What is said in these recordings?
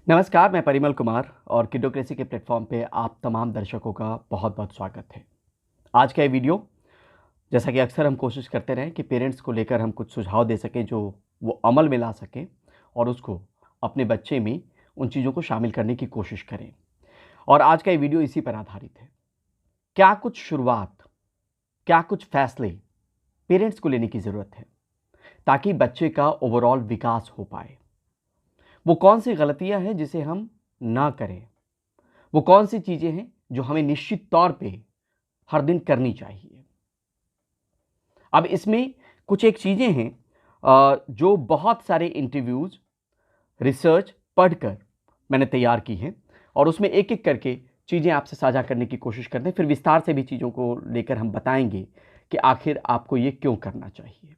नमस्कार, मैं परिमल कुमार और किडोक्रेसी के प्लेटफॉर्म पे आप तमाम दर्शकों का बहुत बहुत स्वागत है। आज का ये वीडियो, जैसा कि अक्सर हम कोशिश करते रहें कि पेरेंट्स को लेकर हम कुछ सुझाव दे सकें जो वो अमल में ला सकें और उसको अपने बच्चे में उन चीज़ों को शामिल करने की कोशिश करें। और आज का ये वीडियो इसी पर आधारित है। क्या कुछ शुरुआत, क्या कुछ फैसले पेरेंट्स को लेने की ज़रूरत है ताकि बच्चे का ओवरऑल विकास हो पाए? वो कौन सी गलतियां हैं जिसे हम ना करें? वो कौन सी चीजें हैं जो हमें निश्चित तौर पे हर दिन करनी चाहिए? अब इसमें कुछ एक चीजें हैं जो बहुत सारे इंटरव्यूज, रिसर्च पढ़कर मैंने तैयार की हैं और उसमें एक एक करके चीजें आपसे साझा करने की कोशिश करते हैं। फिर विस्तार से भी चीजों को लेकर हम बताएंगे कि आखिर आपको ये क्यों करना चाहिए।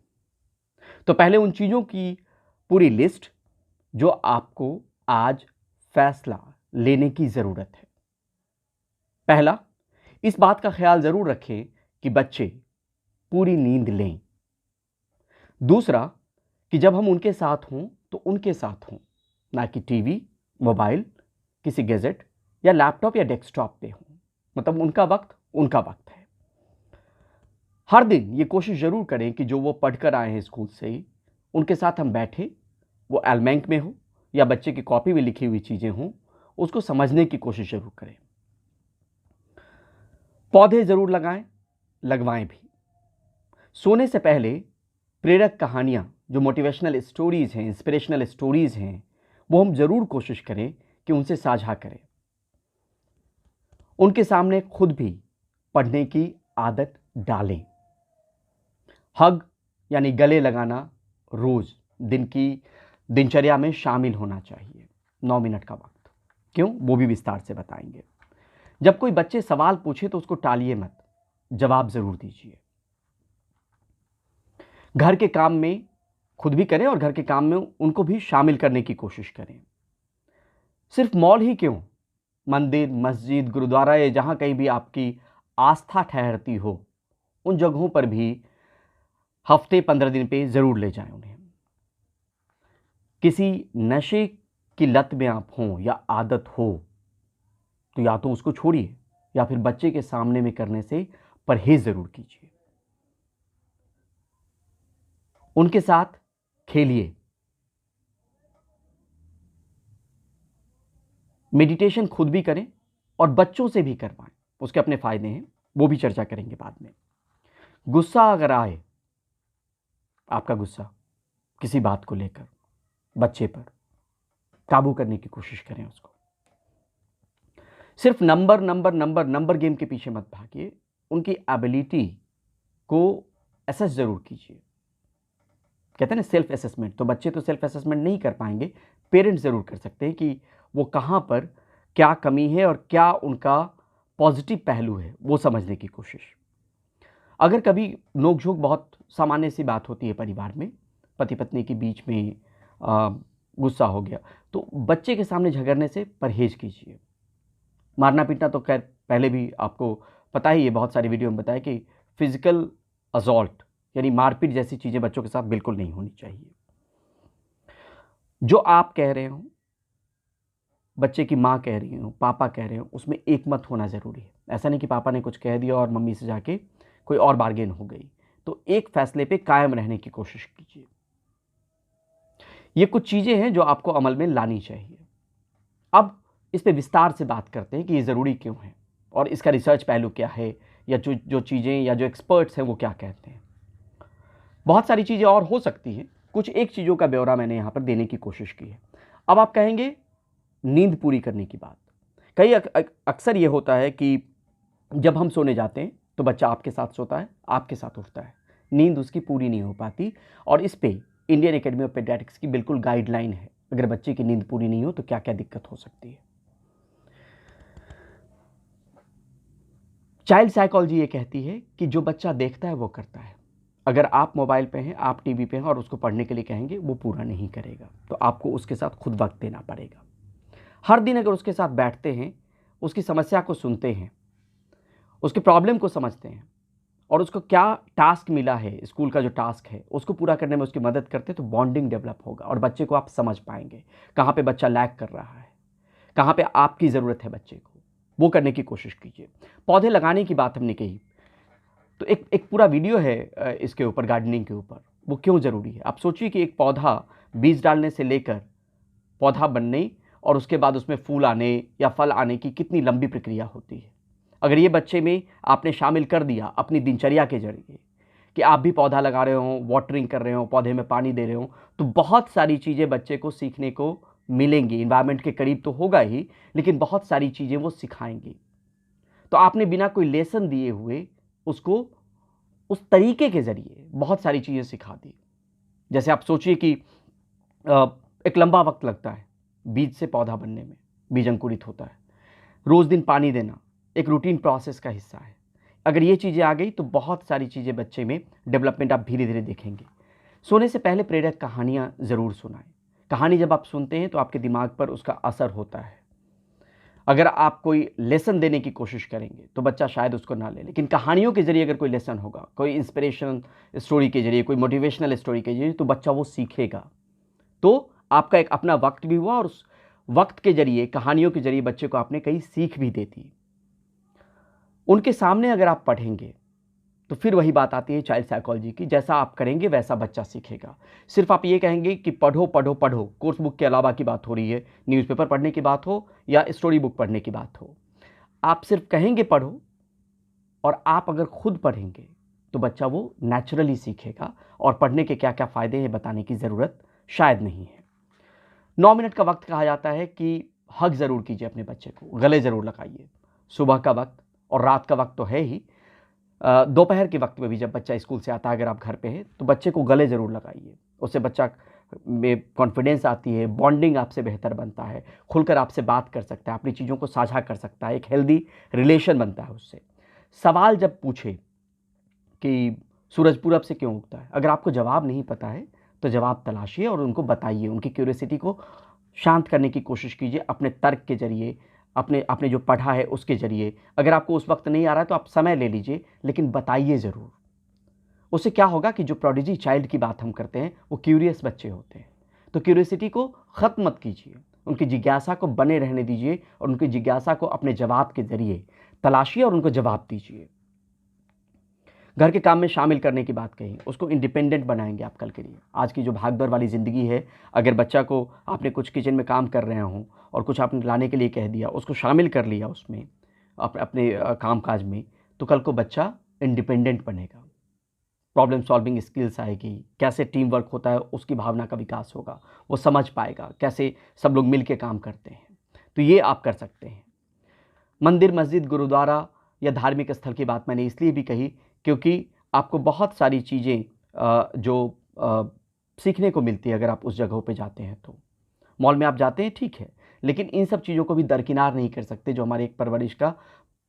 तो पहले उन चीजों की पूरी लिस्ट जो आपको आज फैसला लेने की जरूरत है। पहला, इस बात का ख्याल जरूर रखें कि बच्चे पूरी नींद लें। दूसरा, कि जब हम उनके साथ हों तो उनके साथ हों, ना कि टीवी, मोबाइल, किसी गैजेट या लैपटॉप या डेस्कटॉप पे हों। मतलब उनका वक्त है। हर दिन ये कोशिश जरूर करें कि जो वो पढ़कर आए हैं स्कूल से ही, उनके साथ हम बैठे, वो एलमैंक में हो या बच्चे की कॉपी में लिखी हुई चीजें हों, उसको समझने की कोशिश जरूर करें। पौधे जरूर लगाएं, लगवाएं भी। सोने से पहले प्रेरक कहानियां, जो मोटिवेशनल स्टोरीज हैं, इंस्पिरेशनल स्टोरीज हैं, वो हम जरूर कोशिश करें कि उनसे साझा करें। उनके सामने खुद भी पढ़ने की आदत डालें। हग यानी गले लगाना रोज दिन की दिनचर्या में शामिल होना चाहिए। 9 मिनट का वक्त। क्यों? वो भी विस्तार से बताएंगे। जब कोई बच्चे सवाल पूछे तो उसको टालिए मत, जवाब जरूर दीजिए। घर के काम में खुद भी करें और घर के काम में उनको भी शामिल करने की कोशिश करें। सिर्फ मॉल ही क्यों, मंदिर, मस्जिद, गुरुद्वारा या जहां कहीं भी आपकी आस्था ठहरती हो, उन जगहों पर भी हफ्ते 15 दिन पे जरूर ले जाएं उन्हें। किसी नशे की लत में आप हों या आदत हो तो या तो उसको छोड़िए या फिर बच्चे के सामने में करने से परहेज जरूर कीजिए। उनके साथ खेलिए। मेडिटेशन खुद भी करें और बच्चों से भी करवाएं, उसके अपने फायदे हैं, वो भी चर्चा करेंगे बाद में। गुस्सा अगर आए, आपका गुस्सा किसी बात को लेकर बच्चे पर, काबू करने की कोशिश करें उसको। सिर्फ number number number number game के पीछे मत भागिए, उनकी एबिलिटी को असेस जरूर कीजिए। कहते हैं ना सेल्फ असेसमेंट, तो बच्चे तो सेल्फ असेसमेंट नहीं कर पाएंगे, पेरेंट्स जरूर कर सकते हैं कि वो कहां पर क्या कमी है और क्या उनका पॉजिटिव पहलू है, वो समझने की कोशिश। अगर कभी नोकझोंक, बहुत सामान्य सी बात होती है परिवार में, पति पत्नी के बीच में गुस्सा हो गया, तो बच्चे के सामने झगड़ने से परहेज कीजिए। मारना पीटना तो खैर पहले भी आपको पता ही है, बहुत सारी वीडियो में बताया कि फिजिकल असॉल्ट यानी मारपीट जैसी चीजें बच्चों के साथ बिल्कुल नहीं होनी चाहिए। जो आप कह रहे हो, बच्चे की माँ कह रही हो, पापा कह रहे हो, उसमें एक मत होना जरूरी है। ऐसा नहीं कि पापा ने कुछ कह दिया और मम्मी से जाके कोई और बार्गेन हो गई। तो एक फैसले पे कायम रहने की कोशिश कीजिए। ये कुछ चीजें हैं जो आपको अमल में लानी चाहिए। अब इस पे विस्तार से बात करते हैं कि ये जरूरी क्यों है और इसका रिसर्च पहलू क्या है, या जो चीजें या जो एक्सपर्ट्स हैं वो क्या कहते हैं। बहुत सारी चीजें और हो सकती हैं, कुछ एक चीजों का ब्यौरा मैंने यहां पर देने की कोशिश की है। अब आप कहेंगे नींद पूरी करने की बात। कई अक्सर ये होता है कि जब हम सोने जाते हैं तो बच्चा आपके साथ सोता है, आपके साथ उठता है, नींद उसकी पूरी नहीं हो पाती। और इस पे इंडियन एकेडमी ऑफ पेडियाट्रिक्स की बिल्कुल गाइडलाइन है, अगर बच्चे की नींद पूरी नहीं हो तो क्या क्या दिक्कत हो सकती है। चाइल्ड साइकोलॉजी ये कहती है कि जो बच्चा देखता है वो करता है। अगर आप मोबाइल पे हैं, आप टीवी पे हैं और उसको पढ़ने के लिए कहेंगे, वो पूरा नहीं करेगा, तो आपको उसके साथ खुद वक्त देना पड़ेगा। हर दिन अगर उसके साथ बैठते हैं, उसकी समस्या को सुनते हैं, उसके प्रॉब्लम को समझते हैं और उसको क्या टास्क मिला है, स्कूल का जो टास्क है उसको पूरा करने में उसकी मदद करते हैं, तो बॉन्डिंग डेवलप होगा और बच्चे को आप समझ पाएंगे कहाँ पे बच्चा लैग कर रहा है, कहाँ पे आपकी ज़रूरत है बच्चे को, वो करने की कोशिश कीजिए। पौधे लगाने की बात हमने कही, तो एक पूरा वीडियो है इसके ऊपर, गार्डनिंग के ऊपर, वो क्यों ज़रूरी है। आप सोचिए कि एक पौधा बीज डालने से लेकर पौधा बनने और उसके बाद उसमें फूल आने या फल आने की कितनी लंबी प्रक्रिया होती है। अगर ये बच्चे में आपने शामिल कर दिया अपनी दिनचर्या के जरिए कि आप भी पौधा लगा रहे हो, वाटरिंग कर रहे हो, पौधे में पानी दे रहे हो, तो बहुत सारी चीज़ें बच्चे को सीखने को मिलेंगी। इन्वायरमेंट के करीब तो होगा ही, लेकिन बहुत सारी चीज़ें वो सिखाएंगी। तो आपने बिना कोई लेसन दिए हुए उसको उस तरीके के ज़रिए बहुत सारी चीज़ें सिखा दी। जैसे आप सोचिए कि एक लंबा वक्त लगता है बीज से पौधा बनने में, बीज अंकुरित होता है। रोज़ दिन पानी देना एक रूटीन प्रोसेस का हिस्सा है। अगर ये चीज़ें आ गई तो बहुत सारी चीज़ें बच्चे में डेवलपमेंट आप धीरे धीरे देखेंगे। सोने से पहले प्रेरक कहानियाँ ज़रूर सुनाएं। कहानी जब आप सुनते हैं तो आपके दिमाग पर उसका असर होता है। अगर आप कोई लेसन देने की कोशिश करेंगे तो बच्चा शायद उसको ना ले, लेकिन कहानियों के ज़रिए अगर कोई लेसन होगा, कोई इंस्पिरेशनल स्टोरी के ज़रिए, कोई मोटिवेशनल स्टोरी के ज़रिए, तो बच्चा वो सीखेगा। तो आपका एक अपना वक्त भी हुआ और उस वक्त के ज़रिए, कहानियों के ज़रिए बच्चे को आपने कई सीख भी दे दी। उनके सामने अगर आप पढ़ेंगे तो फिर वही बात आती है चाइल्ड साइकोलॉजी की, जैसा आप करेंगे वैसा बच्चा सीखेगा। सिर्फ आप ये कहेंगे कि पढ़ो पढ़ो पढ़ो, कोर्स बुक के अलावा की बात हो रही है, न्यूज़पेपर पढ़ने की बात हो या स्टोरी बुक पढ़ने की बात हो, आप सिर्फ कहेंगे पढ़ो और आप अगर खुद पढ़ेंगे तो बच्चा वो नेचुरली सीखेगा और पढ़ने के क्या क्या फ़ायदे हैं बताने की ज़रूरत शायद नहीं है। 9 मिनट का वक्त कहा जाता है कि हग ज़रूर कीजिए अपने बच्चे को, गले ज़रूर लगाइए। सुबह का वक्त और रात का वक्त तो है ही, दोपहर के वक्त में भी जब बच्चा स्कूल से आता है, अगर आप घर पे हैं तो बच्चे को गले ज़रूर लगाइए। उससे बच्चा में कॉन्फिडेंस आती है, बॉन्डिंग आपसे बेहतर बनता है, खुलकर आपसे बात कर सकता है, अपनी चीज़ों को साझा कर सकता है, एक हेल्दी रिलेशन बनता है उससे। सवाल जब पूछे कि सूरज पूरब से क्यों उगता है, अगर आपको जवाब नहीं पता है तो जवाब तलाशिए और उनको बताइए, उनकी क्यूरियोसिटी को शांत करने की कोशिश कीजिए अपने तर्क के ज़रिए, आपने जो पढ़ा है उसके ज़रिए। अगर आपको उस वक्त नहीं आ रहा है तो आप समय ले लीजिए, लेकिन बताइए ज़रूर। उससे क्या होगा कि जो प्रोडिजी चाइल्ड की बात हम करते हैं वो क्यूरियस बच्चे होते हैं। तो क्यूरियोसिटी को ख़त्म मत कीजिए, उनकी जिज्ञासा को बने रहने दीजिए और उनकी जिज्ञासा को अपने जवाब के ज़रिए तलाशिए और उनको जवाब दीजिए। घर के काम में शामिल करने की बात कही, उसको इंडिपेंडेंट बनाएंगे आप कल के लिए। आज की जो भागदौड़ वाली ज़िंदगी है, अगर बच्चा को आपने कुछ किचन में काम कर रहे हों और कुछ आपने लाने के लिए कह दिया, उसको शामिल कर लिया उसमें अपने काम काज में, तो कल को बच्चा इंडिपेंडेंट बनेगा, प्रॉब्लम सॉल्विंग स्किल्स आएगी, कैसे टीम वर्क होता है उसकी भावना का विकास होगा, वो समझ पाएगा कैसे सब लोग मिल के काम करते हैं। तो ये आप कर सकते हैं। मंदिर, मस्जिद, गुरुद्वारा या धार्मिक स्थल की बात मैंने इसलिए भी कही क्योंकि आपको बहुत सारी चीज़ें जो सीखने को मिलती है अगर आप उस जगहों पे जाते हैं तो। मॉल में आप जाते हैं ठीक है, लेकिन इन सब चीज़ों को भी दरकिनार नहीं कर सकते जो हमारे एक परवरिश का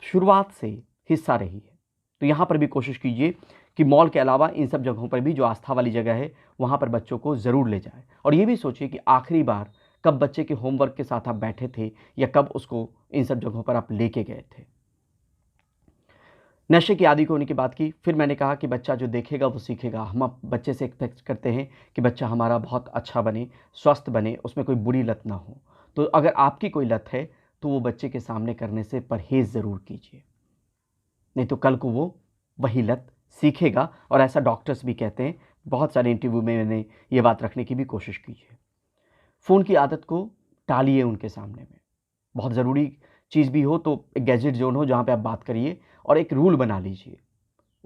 शुरुआत से हिस्सा रही है। तो यहाँ पर भी कोशिश कीजिए कि मॉल के अलावा इन सब जगहों पर भी जो आस्था वाली जगह है वहाँ पर बच्चों को ज़रूर ले जाएँ। और ये भी सोचिए कि आखिरी बार कब बच्चे के होमवर्क के साथ आप बैठे थे या कब उसको इन सब जगहों पर आप लेके गए थे। नशे की आदी को होने की बात की, फिर मैंने कहा कि बच्चा जो देखेगा वो सीखेगा। हम बच्चे से एक्सपेक्ट करते हैं कि बच्चा हमारा बहुत अच्छा बने, स्वस्थ बने, उसमें कोई बुरी लत ना हो। तो अगर आपकी कोई लत है तो वो बच्चे के सामने करने से परहेज़ ज़रूर कीजिए, नहीं तो कल को वो वही लत सीखेगा। और ऐसा डॉक्टर्स भी कहते हैं, बहुत सारे इंटरव्यू में मैंने ये बात रखने की भी कोशिश की है। फ़ोन की आदत को टालिए उनके सामने में। बहुत ज़रूरी चीज़ भी हो तो एक गैजेट ज़ोन हो जहाँ पे आप बात करिए और एक रूल बना लीजिए।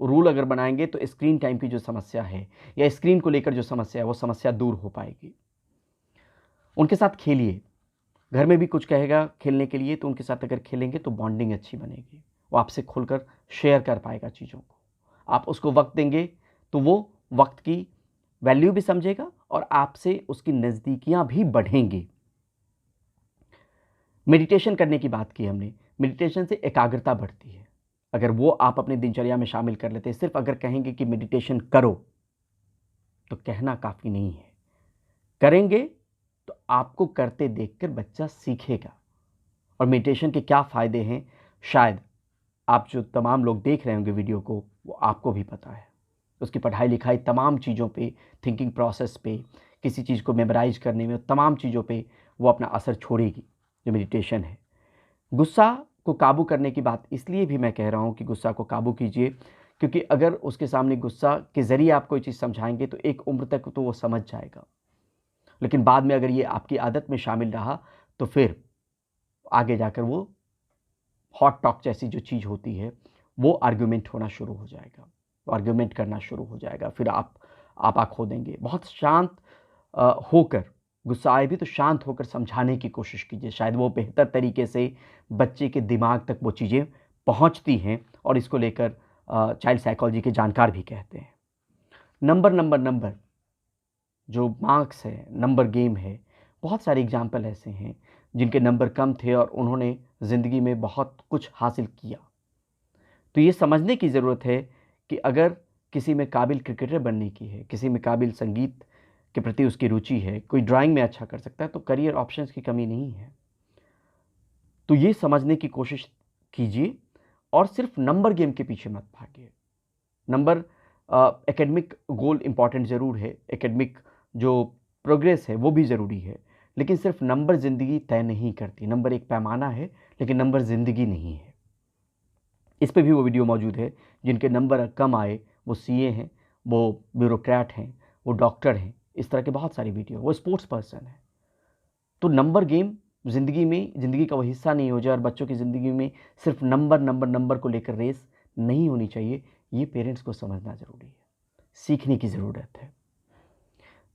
रूल अगर बनाएँगे तो स्क्रीन टाइम की जो समस्या है या स्क्रीन को लेकर जो समस्या है वो समस्या दूर हो पाएगी। उनके साथ खेलिए, घर में भी कुछ कहेगा खेलने के लिए तो उनके साथ अगर खेलेंगे तो बॉन्डिंग अच्छी बनेगी। वो आपसे खुलकर शेयर कर पाएगा चीज़ों को। आप उसको वक़्त देंगे तो वो वक़्त की वैल्यू भी समझेगा और आपसे उसकी नज़दीकियाँ भी बढ़ेंगी। मेडिटेशन करने की बात की हमने, मेडिटेशन से एकाग्रता बढ़ती है। अगर वो आप अपनी दिनचर्या में शामिल कर लेते हैं, सिर्फ अगर कहेंगे कि मेडिटेशन करो तो कहना काफ़ी नहीं है, करेंगे तो आपको करते देखकर बच्चा सीखेगा। और मेडिटेशन के क्या फ़ायदे हैं शायद आप जो तमाम लोग देख रहे होंगे वीडियो को वो आपको भी पता है। उसकी पढ़ाई लिखाई तमाम चीज़ों पे, थिंकिंग प्रोसेस पे, किसी चीज़ को मेमोराइज़ करने में, तमाम चीज़ों पे वो अपना असर छोड़ेगी। जो मेडिटेशन है। गुस्सा को काबू करने की बात इसलिए भी मैं कह रहा हूँ कि गुस्सा को काबू कीजिए, क्योंकि अगर उसके सामने गुस्सा के ज़रिए आप कोई चीज़ समझाएँगे तो एक उम्र तक तो वो समझ जाएगा। लेकिन बाद में अगर ये आपकी आदत में शामिल रहा तो फिर आगे जाकर वो हॉट टॉक जैसी जो चीज़ होती है वो आर्ग्यूमेंट होना शुरू हो जाएगा, आर्ग्यूमेंट करना शुरू हो जाएगा, फिर आप खो देंगे। बहुत शांत होकर, गुस्सा आए भी तो शांत होकर समझाने की कोशिश कीजिए, शायद वो बेहतर तरीके से बच्चे के दिमाग तक वो चीज़ें पहुंचती हैं और इसको लेकर चाइल्ड साइकोलॉजी के जानकार भी कहते हैं। नंबर जो मार्क्स है, नंबर गेम है, बहुत सारे एग्जाम्पल ऐसे हैं जिनके नंबर कम थे और उन्होंने ज़िंदगी में बहुत कुछ हासिल किया। तो ये समझने की ज़रूरत है कि अगर किसी में काबिल क्रिकेटर बनने की है, किसी में काबिल संगीत के प्रति उसकी रुचि है, कोई ड्राइंग में अच्छा कर सकता है, तो करियर ऑप्शंस की कमी नहीं है। तो ये समझने की कोशिश कीजिए और सिर्फ नंबर गेम के पीछे मत भागिए। नंबर एकेडमिक गोल इम्पॉर्टेंट ज़रूर है, एकेडमिक जो प्रोग्रेस है वो भी ज़रूरी है, लेकिन सिर्फ नंबर ज़िंदगी तय नहीं करती। नंबर एक पैमाना है, लेकिन नंबर ज़िंदगी नहीं है। इस पे भी वो वीडियो मौजूद है। जिनके नंबर कम आए वो सीए हैं, वो ब्यूरोक्रेट हैं, वो डॉक्टर हैं, इस तरह के बहुत सारी वीडियो, वो स्पोर्ट्स पर्सन है। तो नंबर गेम ज़िंदगी का वो हिस्सा नहीं हो जाए और बच्चों की ज़िंदगी में सिर्फ नंबर को लेकर रेस नहीं होनी चाहिए। ये पेरेंट्स को समझना ज़रूरी है, सीखने की ज़रूरत है।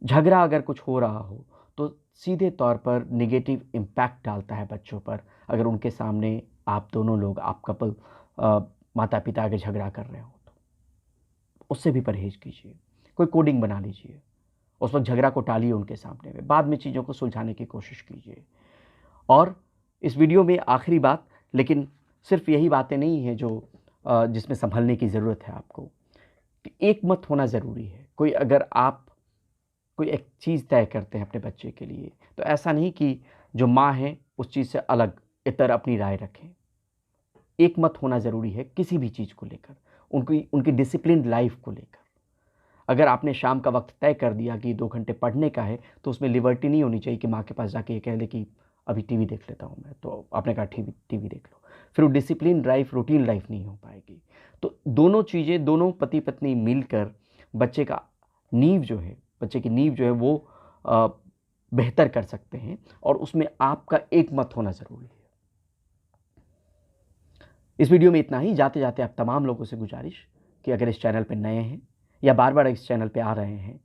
झगड़ा अगर कुछ हो रहा हो तो सीधे तौर पर नेगेटिव इम्पैक्ट डालता है बच्चों पर। अगर उनके सामने आप दोनों लोग, आप कपल, माता पिता अगर झगड़ा कर रहे हो तो उससे भी परहेज़ कीजिए। कोई कोडिंग बना लीजिए, उस वक्त झगड़ा को टालिए उनके सामने में, बाद में चीज़ों को सुलझाने की कोशिश कीजिए। और इस वीडियो में आखिरी बात, लेकिन सिर्फ यही बातें नहीं हैं जो जिसमें संभलने की ज़रूरत है आपको, कि एक मत होना ज़रूरी है। अगर आप कोई एक चीज़ तय करते हैं अपने बच्चे के लिए, तो ऐसा नहीं कि जो माँ है उस चीज़ से अलग इतर अपनी राय रखें। एक मत होना ज़रूरी है किसी भी चीज़ को लेकर, उनकी डिसिप्लिन्ड लाइफ को लेकर। अगर आपने शाम का वक्त तय कर दिया कि 2 घंटे पढ़ने का है, तो उसमें लिबर्टी नहीं होनी चाहिए कि माँ के पास जाके ये कह दे कि अभी टीवी देख लेता हूँ मैं, तो आपने कहा टीवी देख लो। फिर वो डिसिप्लिन लाइफ, रूटीन लाइफ नहीं हो पाएगी। तो दोनों चीज़ें, दोनों पति पत्नी मिलकर बच्चे की नींव जो है वो बेहतर कर सकते हैं, और उसमें आपका एक मत होना ज़रूरी है। इस वीडियो में इतना ही। जाते जाते आप तमाम लोगों से गुजारिश कि अगर इस चैनल पर नए हैं या बार बार इस चैनल पे आ रहे हैं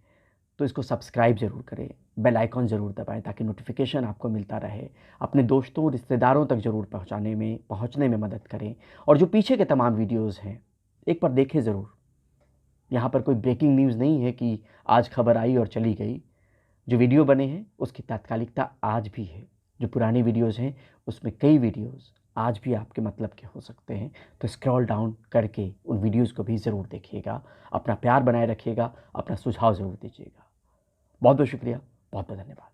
तो इसको सब्सक्राइब ज़रूर करें, बेल आइकॉन ज़रूर दबाएं ताकि नोटिफिकेशन आपको मिलता रहे। अपने दोस्तों, रिश्तेदारों तक ज़रूर पहुंचने में मदद करें। और जो पीछे के तमाम वीडियोज़ हैं एक बार देखें ज़रूर। यहाँ पर कोई ब्रेकिंग न्यूज़ नहीं है कि आज खबर आई और चली गई। जो वीडियो बने हैं उसकी तात्कालिकता आज भी है। जो पुरानी वीडियोज़ हैं उसमें कई वीडियोज़ आज भी आपके मतलब के हो सकते हैं। तो स्क्रॉल डाउन करके उन वीडियोज़ को भी ज़रूर देखिएगा। अपना प्यार बनाए रखिएगा, अपना सुझाव ज़रूर दीजिएगा। बहुत बहुत शुक्रिया, बहुत बहुत धन्यवाद।